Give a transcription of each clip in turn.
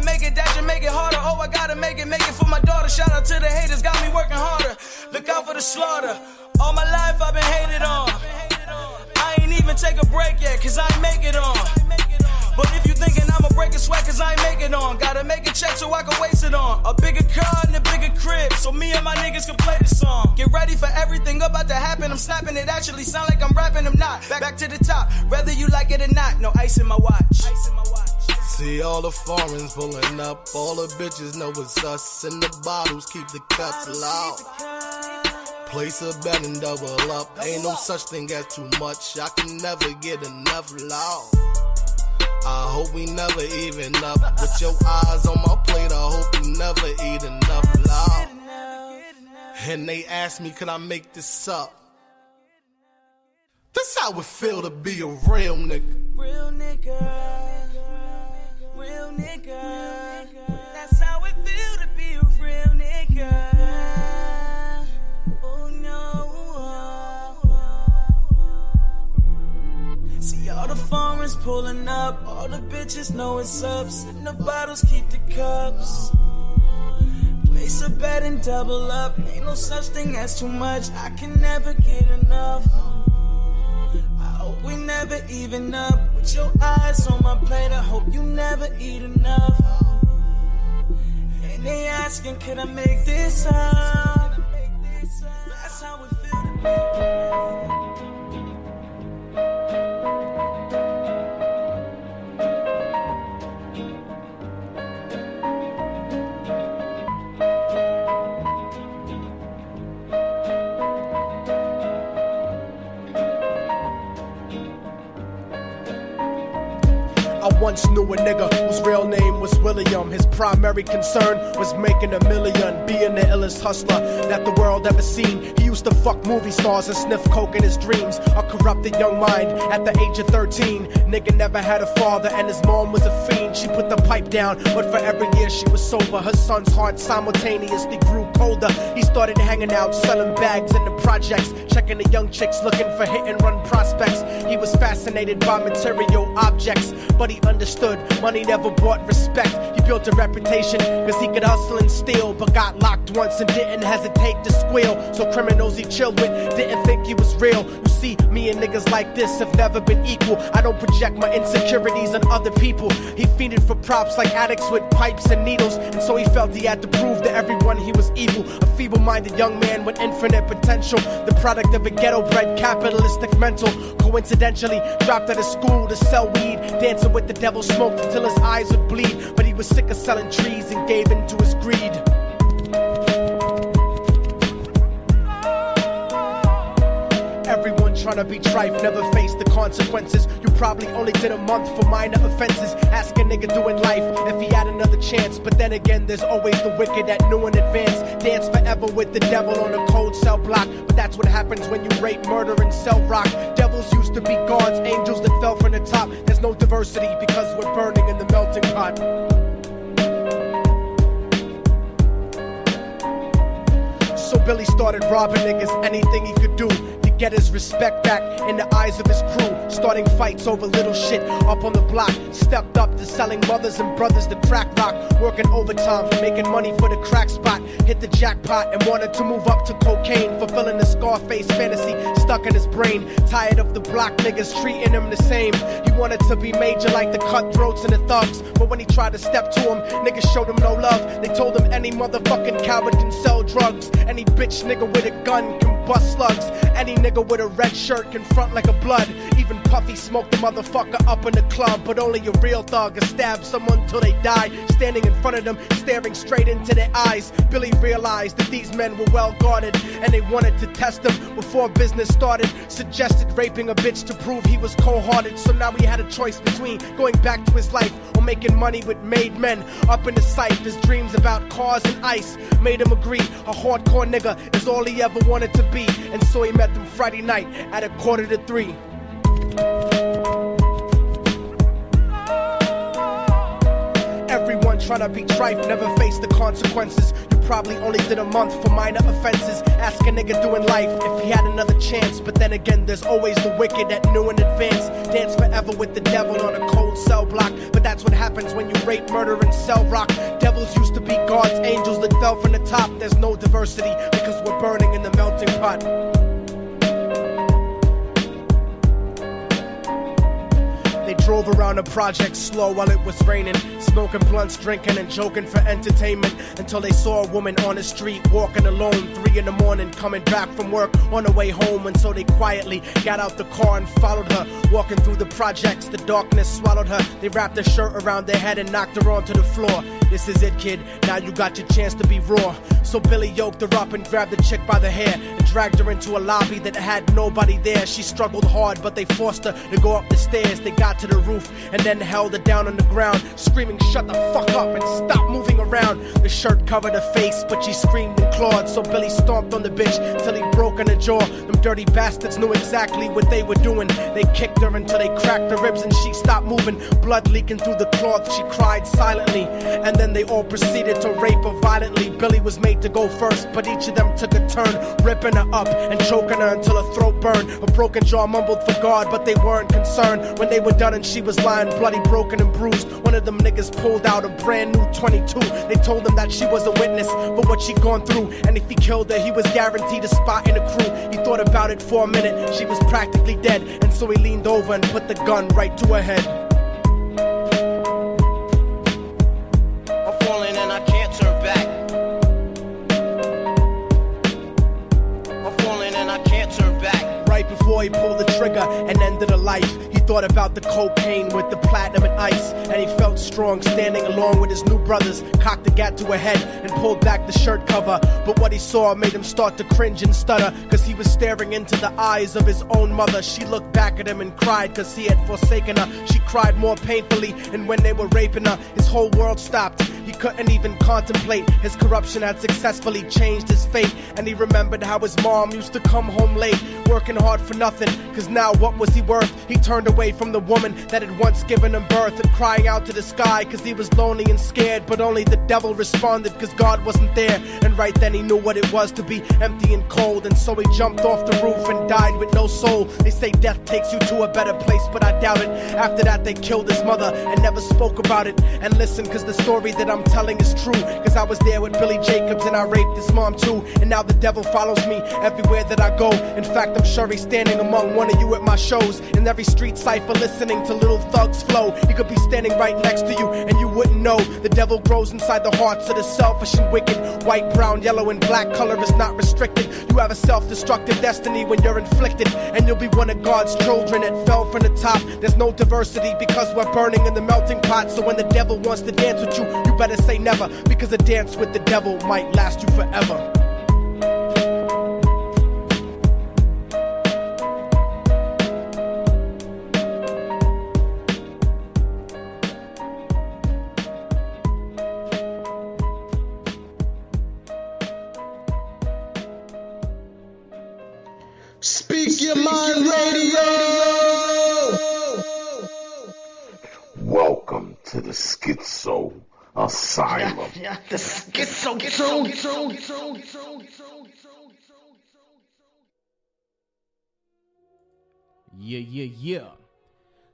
make it, that should make it harder. Oh, I gotta make it for my daughter. Shout out to the haters, got me working harder. Look out for the slaughter. All my life I've been hated on. I ain't even take a break yet, cause I ain't make it on. But if you thinking I'ma break a sweat, cause I ain't make it on. Gotta make a check so I can waste it on. A bigger car and a bigger crib, so me and my niggas can play this song. Get ready for everything about to happen. I'm snapping it, actually sound like I'm rapping, I'm not. Back to the top, whether you like it or not. No ice in my watch. See all the foreigns pulling up, all the bitches know it's us. And the bottles keep the cuts loud. Place a bet and double up. Ain't no such thing as too much. I can never get enough loud. I hope we never even up. With your eyes on my plate, I hope you never eat enough loud. And they ask me, could I make this up? That's how it feel to be a real nigga. Real nigga. Real nigga. That's how it feel to be a real nigga. Oh no. See all the foreigners pulling up, all the bitches know it's up. Sitting the bottles, keep the cups. Place a bet and double up. Ain't no such thing as too much. I can never get enough. I hope we never even up. With your eyes on my plate, I hope you never eat enough. And they asking, could I make this up? That's how it feel to me. I once knew a nigga whose real name was William. His primary concern was making $1 million, being the illest hustler that the world ever seen. He used to fuck movie stars and sniff coke in his dreams. A corrupted young mind at the age of 13. Nigga never had a father and his mom was a fiend. She put the pipe down, but for every year she was sober, her son's heart simultaneously grew colder. He started hanging out, selling bags in the projects, checking the young chicks looking for hit and run prospects. He was fascinated by material objects, but he understood money never brought respect. He built a reputation cause he could hustle and steal, but got locked once and didn't hesitate to squeal. So criminals he chilled with didn't think he was real. You see, me and niggas like this have never been equal. I don't project my insecurities on other people. He fiended for props like addicts with pipes and needles, and so he felt he had to prove to everyone he was evil. A feeble-minded young man with infinite potential, the product of a ghetto-bred capitalistic mental. Coincidentally dropped out of school to sell weed, dancing with the devil, smoked until his eyes would bleed. But he was sick of selling trees and gave in to his greed. Everyone trying to be trife never faced the consequences. You probably only did a month for minor offenses. Ask a nigga doing life if he had another chance. But then again, there's always the wicked that knew in advance. Dance forever with the devil on a cold cell block. But that's what happens when you rape, murder, and sell rock. Devils used to be gods, angels that fell from the top. There's no diversity because we're burning in the melting pot. So Billy started robbing niggas, anything he could do to get his respect back in the eyes of his crew. Starting fights over little shit up on the block. Stepped up to selling mothers and brothers the crack rock. Working overtime, making money for the crack spot. Hit the jackpot and wanted to move up to cocaine. Fulfilling the Scarface fantasy stuck in his brain. Tired of the block niggas treating him the same. He wanted to be major like the cutthroats and the thugs. But when he tried to step to him, niggas showed him no love. They told him any motherfucking coward can sell drugs. Any bitch nigga with a gun can bust slugs. Any nigga with a red shirt can front like a blood. Even Puffy smoked the motherfucker up in the club. But only a real thug can stab someone till they die. Standing in front of them, staring straight into their eyes. Billy realized that these men were well guarded, and they wanted to test him before business started. Suggested raping a bitch to prove he was cold-hearted. So now he had a choice between going back to his life or making money with made men. Up in the sight, his dreams about cars and ice made him agree a hardcore nigga is all he ever wanted to be. And so he met them Friday night at 2:45. Everyone trying to be trife never face the consequences. You probably only did a month for minor offenses. Ask a nigga doing life if he had another chance. But then again, there's always the wicked that knew in advance. Dance forever with the devil on a cold cell block. But that's what happens when you rape, murder, and sell rock. Devils used to be God's angels that fell from the top. There's no diversity because we're burning in the melting pot. They drove around the project slow while it was raining, smoking blunts, drinking and joking for entertainment, until they saw a woman on the street walking alone, 3 in the morning, coming back from work on her way home. And so they quietly got out the car and followed her, walking through the projects. The darkness swallowed her. They wrapped her shirt around their head and knocked her onto the floor. This is it, kid, now you got your chance to be raw. So Billy yoked her up and grabbed the chick by the hair and dragged her into a lobby that had nobody there. She struggled hard, but they forced her to go up the stairs. They got to the roof and then held her down on the ground, screaming, "Shut the fuck up and stop moving around." The shirt covered her face, but she screamed and clawed. So Billy stomped on the bitch till he broke in her jaw. Them dirty bastards knew exactly what they were doing. They kicked her until they cracked her ribs and she stopped moving, blood leaking through the cloth. She cried silently, and then they all proceeded to rape her violently. Billy was made to go first, but each of them took a turn, ripping her up and choking her until her throat burned. Her broken jaw mumbled for God, but they weren't concerned. When they were done and she was lying bloody, broken and bruised, one of them niggas pulled out a brand new 22. They told him that she was a witness for what she'd gone through, and if he killed her, he was guaranteed a spot in the crew. He thought about it for a minute. She was practically dead, and so he leaned over and put the gun right to her head. I'm falling and I can't turn back. I'm falling and I can't turn back. Right before he pulled the trigger and ended her life, he thought about the cocaine with the platinum and ice, and he felt strong standing along with his new brothers. Cocked the gat to her head and pulled back the shirt cover, but what he saw made him start to cringe and stutter, cause he was staring into the eyes of his own mother. She looked back at him and cried cause he had forsaken her. She cried more painfully, and when they were raping her, his whole world stopped. He couldn't even contemplate. His corruption had successfully changed his fate, and he remembered how his mom used to come home late, working hard for nothing, cause now what was he worth? He turned away from the woman that had once given him birth, and crying out to the sky cause he was lonely and scared, but only the devil responded cause God wasn't there. And right then he knew what it was to be empty and cold, and so he jumped off the roof and died with no soul. They say death takes you to a better place, but I doubt it. After that they killed his mother and never spoke about it. And listen, cause the story that I'm telling is true, cause I was there with Billy Jacobs and I raped his mom too. And now the devil follows me everywhere that I go. In fact, I'm sure he's standing among one of you at my shows, in every street cipher listening to Little Thug's flow. He could be standing right next to you and you wouldn't know. The devil grows inside the hearts of the selfish and wicked. White, brown, yellow, and black color is not restricted. You have a self-destructive destiny when you're inflicted, and you'll be one of God's children that fell from the top. There's no diversity because we're burning in the melting pot. So when the devil wants to dance with you, you better say never, because a dance with the devil might last you forever. Speak Your Mind Radio. Welcome to the Schizo Asylum. The schizo. Yeah.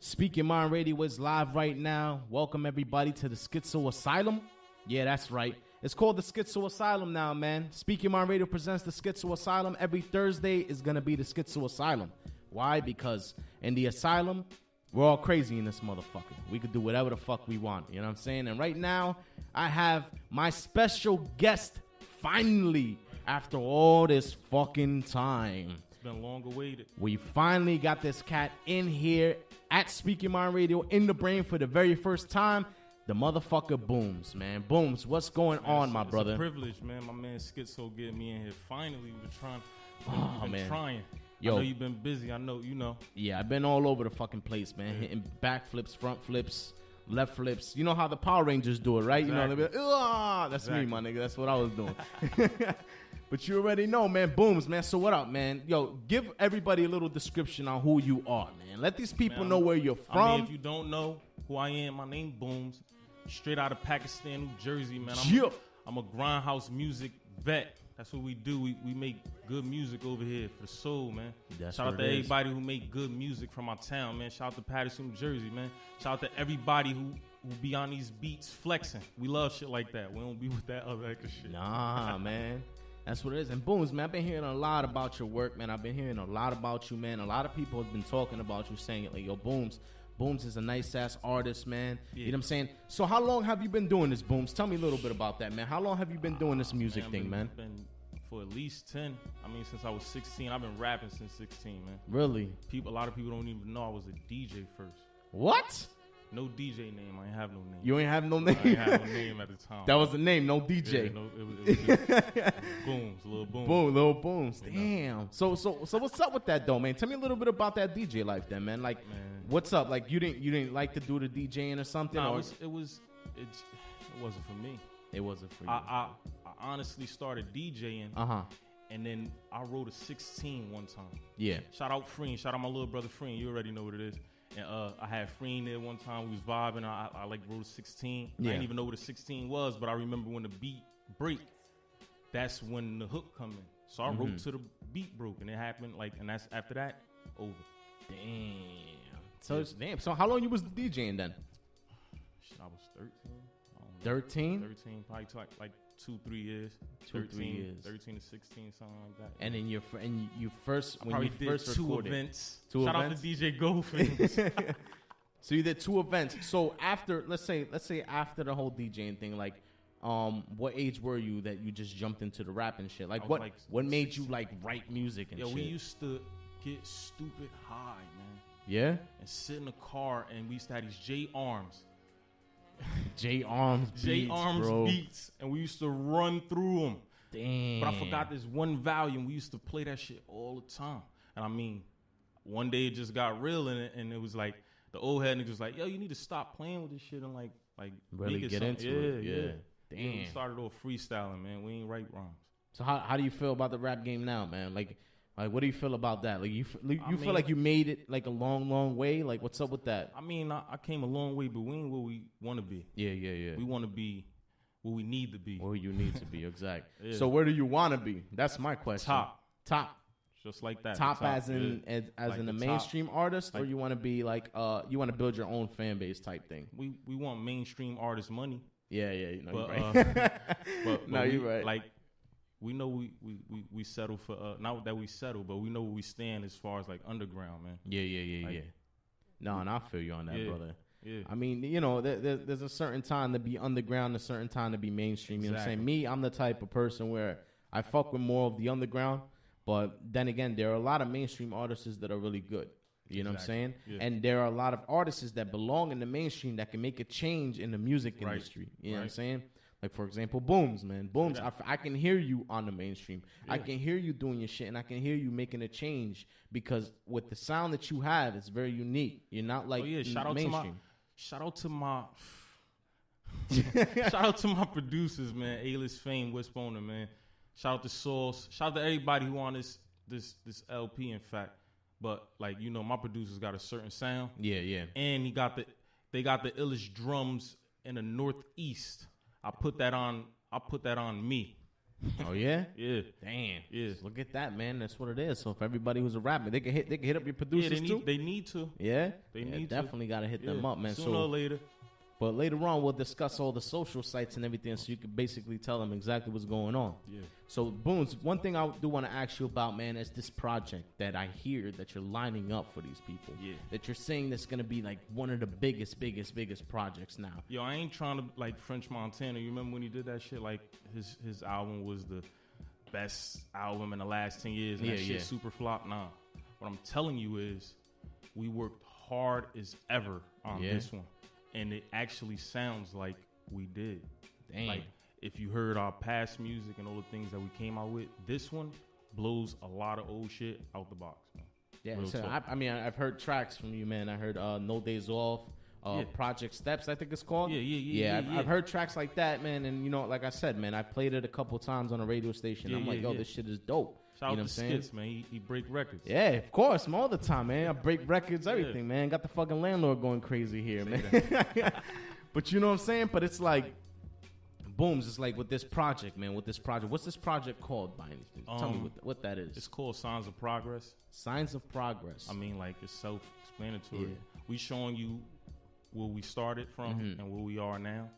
Speak Your Mind Radio is live right now. Welcome everybody to the Schizo Asylum. Yeah, that's right. It's called the Schizo Asylum now, man. Speak Your Mind Radio presents the Schizo Asylum. Every Thursday is going to be the Schizo Asylum. Why? Because in the asylum, we're all crazy in this motherfucker. We could do whatever the fuck we want. You know what I'm saying? And right now, I have my special guest finally after all this fucking time. It's been long awaited. We finally got this cat in here at Speak Your Mind Radio in the brain for the very first time. The motherfucker Booms, man. Booms, what's going on, my brother? It's a privilege, man. My man Schizo getting me in here. Finally, we've been trying. Yo, I know you've been busy. I know, you know. Yeah, I've been all over the fucking place, man. Yeah. Hitting back flips, front flips, left flips. You know how the Power Rangers do it, right? Exactly. You know, they be like, that's me, my nigga. That's what I was doing. But you already know, man. Booms, man. So what up, man? Yo, give everybody a little description on who you are, man. Let these people know where you're from. I mean, if you don't know who I am, my name Booms. Straight out of Pakistan, New Jersey, man. I'm a grindhouse music vet. That's what we do. We make good music over here for the soul, man. That's Shout out what to it is. everybody who make good music from our town, man. Shout out to Patterson, New Jersey, man. Shout out to everybody who be on these beats flexing. We love shit like that. We don't be with that other extra shit. Nah, man. That's what it is. And Booms, man, I've been hearing a lot about your work, man. I've been hearing a lot about you, man. A lot of people have been talking about you, saying it like, yo, Booms is a nice-ass artist, man. Yeah. You know what I'm saying? So how long have you been doing this, Booms? Tell me a little bit about that, man. How long have you been doing this music thing, man? Been for at least 10. I mean, since I was 16. I've been rapping since 16, man. Really? A lot of people don't even know I was a DJ first. What? No DJ name. I ain't have no name. You ain't have no name? I ain't have no name at the time. That was the name, no DJ. Yeah, no, it was just Booms, little Booms. Boom, little Booms. You know. Damn. So what's up with that though, man? Tell me a little bit about that DJ life, then, man. Like, Man. what's up? Like, you didn't like to do the DJing or something? No, or it wasn't for me. it wasn't for you. I honestly started DJing, and then I wrote a 16 one time. Yeah. Shout out Freen. Shout out my little brother Freen. You already know what it is. And I had Freen there one time. We was vibing. I like wrote a 16. Yeah. I didn't even know what a 16 was, but I remember when the beat break, that's when the hook come in. So I wrote to the beat broke, and it happened and that's after that, over. Damn. So damn. So how long you was DJing then? I was 13. I don't know. 13? 13, probably like 2-3 years. 2-3 years. 13 to 16, something like that. And then you first when Probably you did first 2 recorded events. Two Shout events? out to DJ Goldfinger. So you did 2 events. So after let's say after the whole DJing thing, like what age were you that you just jumped into the rap and shit? Like I was what like what made you like write music and Yo, shit? we used to get stupid high, man. Yeah? And sit in the car, and we used to have these J Arms. J Arms Beats, and we used to run through them. Damn. But I forgot this one volume. We used to play that shit all the time. And I mean, one day it just got real, and it was like the old head niggas was like, yo, you need to stop playing with this shit and like really make it get something. into it. Yeah. Damn. We started off freestyling, man. We ain't write rhymes. So how do you feel about the rap game now, man? Like what do you feel about that? Like you I feel mean- like you made it like a long way? Like what's up with that? I mean, I came a long way, but we ain't where we want to be. Yeah. We want to be where we need to be. Where you need to be, exactly. Yeah. So where do you want to be? That's my question. Top. Just like that. Top The as in yeah. as Like in a the top. mainstream artist, or Like- you want to be like you want to build your own fan base type thing? We want mainstream artist money. Yeah, you know, But, you're right. But No, we, you're right. Like we know we settle for not that we settle, but we know where we stand as far as like underground, man. Yeah. No, and I feel you on that, Yeah. brother. Yeah. I mean, you know, there's a certain time to be underground, a certain time to be mainstream. You know what I'm saying? Exactly. Me, I'm the type of person where I fuck with more of the underground, but then again, there are a lot of mainstream artists that are really good. You know what I'm saying? Yeah. And there are a lot of artists that belong in the mainstream that can make a change in the music Right. industry. You know what I'm Right. saying? Like, for example, Booms, man. Booms, I can hear you on the mainstream. I Yeah. can hear you doing your shit, and I can hear you making a change because with the sound that you have, it's very unique. You're not like Oh yeah, shout mainstream. out to my shout out to my producers, man. A-list fame, West Boner, man. Shout out to Sauce. Shout out to everybody who on this LP, in fact. But like, you know, my producers got a certain sound. Yeah. And they got the illest drums in the Northeast. I put that on me. Oh yeah. Yeah. Damn. Yeah. Look at that, man. That's what it is. So if everybody who's a rapper, they can hit up your Yeah, producers too. they need to. Yeah. They Yeah, need to. definitely got to hit them Yeah. up, man. Sooner or later. But later on, we'll discuss all the social sites and everything, so you can basically tell them exactly what's going on. Yeah. So, Booms, one thing I do want to ask you about, man, is this project that I hear that you're lining up for these people. Yeah. That you're saying that's going to be like one of the biggest projects now. Yo, I ain't trying to like French Montana. You remember when he did that shit? Like his album was the best album in the last 10 years. And that shit super flop. Nah. What I'm telling you is we worked hard as ever on this one. And it actually sounds like we did. Damn. Like, if you heard our past music and all the things that we came out with, this one blows a lot of old shit out the box, man. Yeah, Real so talk. I mean, I've heard tracks from you, man. I heard No Days Off, Yeah. Project Steps, I think it's called. Yeah, I've heard tracks like that, man. And, you know, like I said, man, I played it a couple times on a radio station. I'm like, yo, this shit is dope. Shout you know out what to I'm saying? Skits, man. He break records. Yeah, of course, man, all the time, man. I break records, everything, man. Got the fucking landlord going crazy here, man. But you know what I'm saying? But it's like, Booms, it's like with this project, man. What's this project called by anything? Tell me what that is. It's called Signs of Progress. Signs of Progress. I mean, like, it's self-explanatory. We showing you where we started from and where we are now.